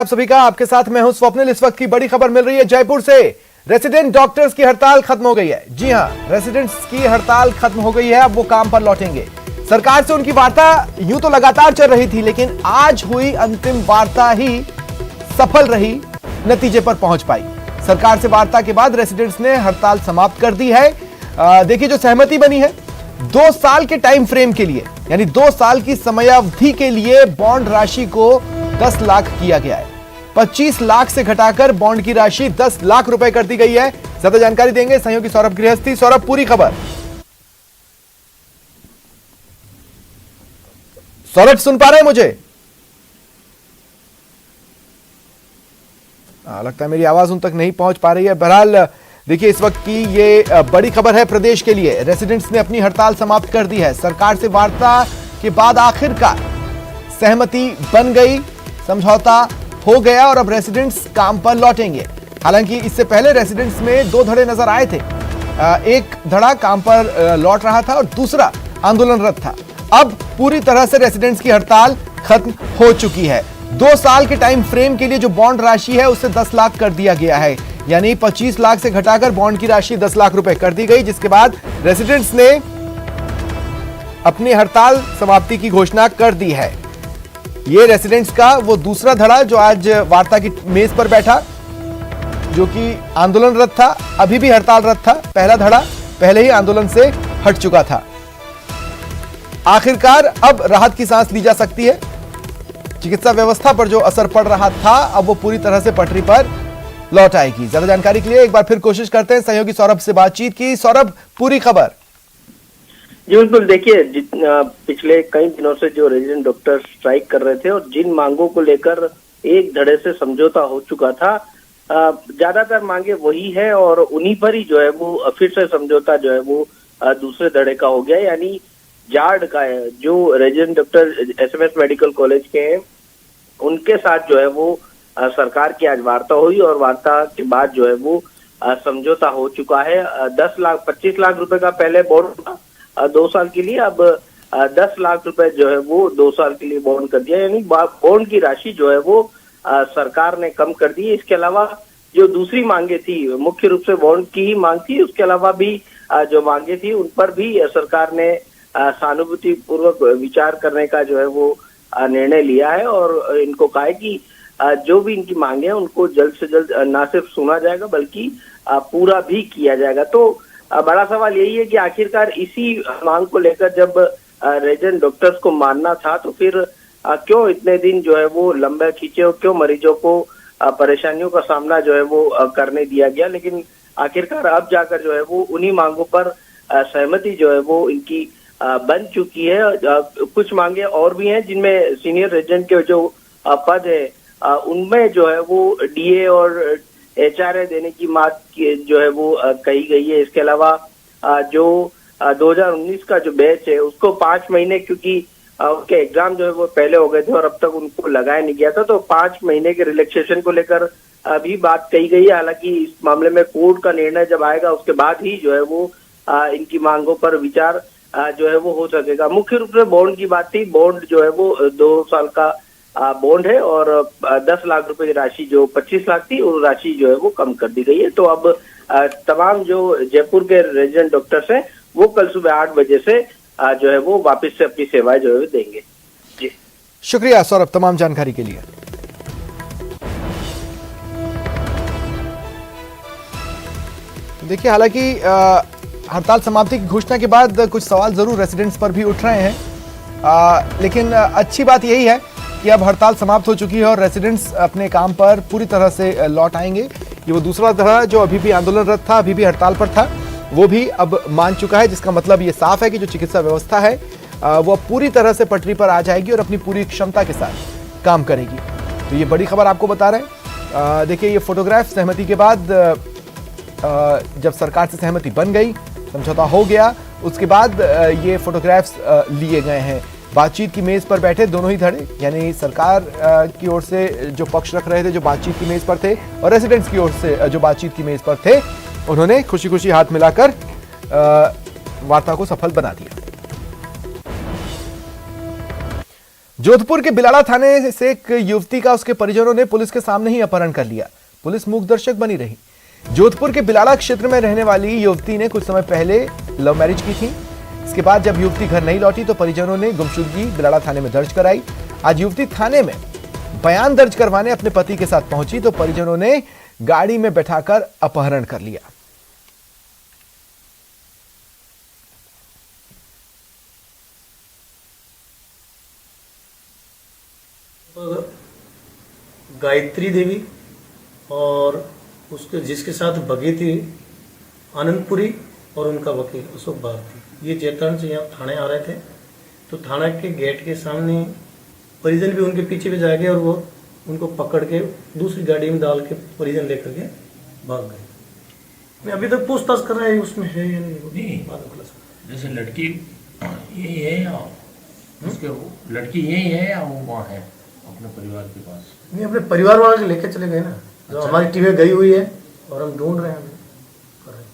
आप सभी का आपके साथ मैं हूं स्वप्निल। इस वक्त की बड़ी खबर मिल रही है जयपुर से। रेसिडेंट डॉक्टर्स की हड़ताल खत्म हो गई है। जी हां, रेसिडेंट्स की हड़ताल खत्म हो गई है। अब वो काम पर लौटेंगे। सरकार से उनकी वार्ता यूं तो लगातार चल रही थी, लेकिन आज हुई अंतिम वार्ता ही सफल रही, नतीजे पर पहुंच पाई। सरकार से वार्ता के बाद रेसिडेंट्स ने हड़ताल समाप्त कर दी है। देखिए, जो सहमति बनी है 2 साल के टाइम फ्रेम के लिए, यानी 2 साल की समयावधि के लिए बॉन्ड राशि को 10 लाख किया गया है। 25 लाख से घटाकर बॉन्ड की राशि 10 लाख रुपए कर दी गई है। ज्यादा जानकारी देंगे सहयोगी सौरभ गृहस्थी। सौरभ, पूरी खबर। सौरभ, सुन पा रहे हैं मुझे? लगता है मेरी आवाज उन तक नहीं पहुंच पा रही है। बहरहाल देखिए, इस वक्त की ये बड़ी खबर है प्रदेश के लिए। रेसिडेंट्स ने अपनी हड़ताल समाप्त कर दी है। सरकार से वार्ता के बाद आखिरकार सहमति बन गई, समझौता हो गया और अब रेसिडेंट्स काम पर लौटेंगे। हालांकि इससे पहले रेसिडेंट्स में 2 धड़े नजर आए थे। एक धड़ा काम पर लौट रहा था और दूसरा आंदोलनरत था। अब पूरी तरह से रेसिडेंट्स की हड़ताल खत्म हो चुकी है। 2 साल के टाइम फ्रेम के लिए जो बॉन्ड राशि है उसे 10 लाख कर दिया गया है, यानी 25 लाख से घटाकर बॉन्ड की राशि 10 लाख रुपए कर दी गई, जिसके बाद रेसिडेंट्स ने अपनी हड़ताल समाप्ति की घोषणा कर दी है। ये रेसिडेंट्स का वो दूसरा धड़ा जो आज वार्ता की मेज पर बैठा, जो कि आंदोलनरत था, अभी भी हड़तालरत था। पहला धड़ा पहले ही आंदोलन से हट चुका था। आखिरकार अब राहत की सांस ली जा सकती है। चिकित्सा व्यवस्था पर जो असर पड़ रहा था, अब वो पूरी तरह से पटरी पर लौट आएगी। ज्यादा जानकारी के लिए एक बार फिर कोशिश करते हैं सहयोगी सौरभ से बातचीत की। सौरभ, पूरी खबर। जी बिल्कुल, देखिए, पिछले कई दिनों से जो रेजिडेंट डॉक्टर स्ट्राइक कर रहे थे और जिन मांगों को लेकर एक धड़े से समझौता हो चुका था, ज्यादातर मांगे वही है और उन्हीं पर ही जो है वो फिर से समझौता जो है वो दूसरे धड़े का हो गया। यानी जार्ड का है, जो resident doctor SMS medical college के हैं, उनके साथ जो है वो सरकार की आज वार्ता हुई और वार्ता के बाद जो है वो समझौता हो चुका है। 25 लाख रुपए का पहले बॉन्ड था 2 साल के लिए, अब 10 लाख रुपए जो है वो 2 साल के लिए बॉन्ड कर दिया। यानी बॉन्ड की राशि जो है वो सरकार ने कम कर दी। इसके अलावा जो दूसरी मांगे थी, मुख्य रूप से बॉन्ड की ही मांग थी, उसके अलावा भी जो मांगे थी उन पर भी सरकार ने सहानुभूति पूर्वक विचार करने का जो है वो निर्णय लिया है और इनको कहा है कि जो भी इनकी मांगे हैं उनको जल्द से जल्द न सिर्फ सुना जाएगा बल्कि पूरा भी किया जाएगा। तो बड़ा सवाल यही है कि आखिरकार इसी मांग को लेकर जब रेजिडेंट डॉक्टर्स को मानना था तो फिर क्यों इतने दिन जो है वो लंबे खींचे और क्यों मरीजों को परेशानियों का सामना जो है वो करने दिया गया। लेकिन आखिरकार अब जाकर जो है वो उन्हीं मांगों पर सहमति जो है वो इनकी बन चुकी है। कुछ मांगे और भी हैं जिनमें सीनियर रेजिडेंट के जो पद है उनमें जो है वो डीए और एचआरए देने की बात जो है वो कही गई है। इसके अलावा जो 2019 का जो बैच है उसको 5 महीने, क्योंकि उसके एग्जाम जो है वो पहले हो गए थे और अब तक उनको लगाया नहीं गया था, तो 5 महीने के रिलैक्सेशन को लेकर भी बात कही गई है। हालांकि इस मामले में कोर्ट का निर्णय जब आएगा उसके बाद ही जो है वो इनकी मांगों पर विचार जो है वो हो सकेगा। मुख्य रूप से बॉन्ड की बात थी। बॉन्ड जो है वो 2 साल का बॉन्ड है और 10 लाख रुपए की राशि जो 25 लाख थी वो राशि जो है वो कम कर दी गई है। तो अब तमाम जो जयपुर के रेजिडेंट डॉक्टर्स हैं वो कल सुबह 8 बजे से जो है वो वापस से अपनी सेवाएं जो है देंगे। जी, शुक्रिया सौरभ तमाम जानकारी के लिए। देखिए, हालांकि हड़ताल समाप्ति की घोषणा के बाद कुछ सवाल जरूर रेसिडेंट्स पर भी उठ रहे हैं, लेकिन अच्छी बात यही है कि अब हड़ताल समाप्त हो चुकी है और रेसिडेंट्स अपने काम पर पूरी तरह से लौट आएंगे। ये वो दूसरा धड़ा जो अभी भी आंदोलनरत था, अभी भी हड़ताल पर था, वो भी अब मान चुका है, जिसका मतलब ये साफ है कि जो चिकित्सा व्यवस्था है वो अब पूरी तरह से पटरी पर आ जाएगी और अपनी पूरी क्षमता के साथ काम करेगी। तो ये बड़ी खबर आपको बता रहे हैं। देखिए, ये फोटोग्राफ सहमति के बाद जब सरकार से सहमति बन गई, समझौता हो गया, उसके बाद ये फोटोग्राफ्स लिए गए हैं। बातचीत की मेज पर बैठे दोनों ही धड़े, यानी सरकार की ओर से जो पक्ष रख रहे थे जो बातचीत की मेज पर थे और रेसिडेंट्स की ओर से जो बातचीत की मेज पर थे, उन्होंने खुशी खुशी हाथ मिलाकर वार्ता को सफल बना दिया। जोधपुर के बिलाड़ा थाने से एक युवती का उसके परिजनों ने पुलिस के सामने ही अपहरण कर लिया। पुलिस मूक दर्शक बनी रही। जोधपुर के बिलाड़ा क्षेत्र में रहने वाली युवती ने कुछ समय पहले लव मैरिज की थी। इसके बाद जब युवती घर नहीं लौटी तो परिजनों ने गुमशुदगी बिलाड़ा थाने में दर्ज कराई। आज युवती थाने में बयान दर्ज करवाने अपने पति के साथ पहुंची तो परिजनों ने गाड़ी में बैठाकर अपहरण कर लिया। गायत्री देवी और उसके जिसके साथ भगी थी आनंदपुरी और उनका वकील अशोक भारती, ये जैतरण से यहाँ थाने आ रहे थे। तो थाना के गेट के सामने परिजन भी उनके पीछे भी जा गए और वो उनको पकड़ के दूसरी गाड़ी में डाल के परिजन लेकर के भाग गए। मैं अभी तक पूछताछ कर रहे हैं उसमें है या नहीं, बाद में खुला सकता। जैसे लड़की यही है या उसके लड़की यही है या वो वहाँ है अपने परिवार के पास? नहीं, अपने परिवार वाले लेके चले गए ना। जो हमारी टीमें गई हुई है और हम ढूंढ रहे हैं अभी कर रहे हैं।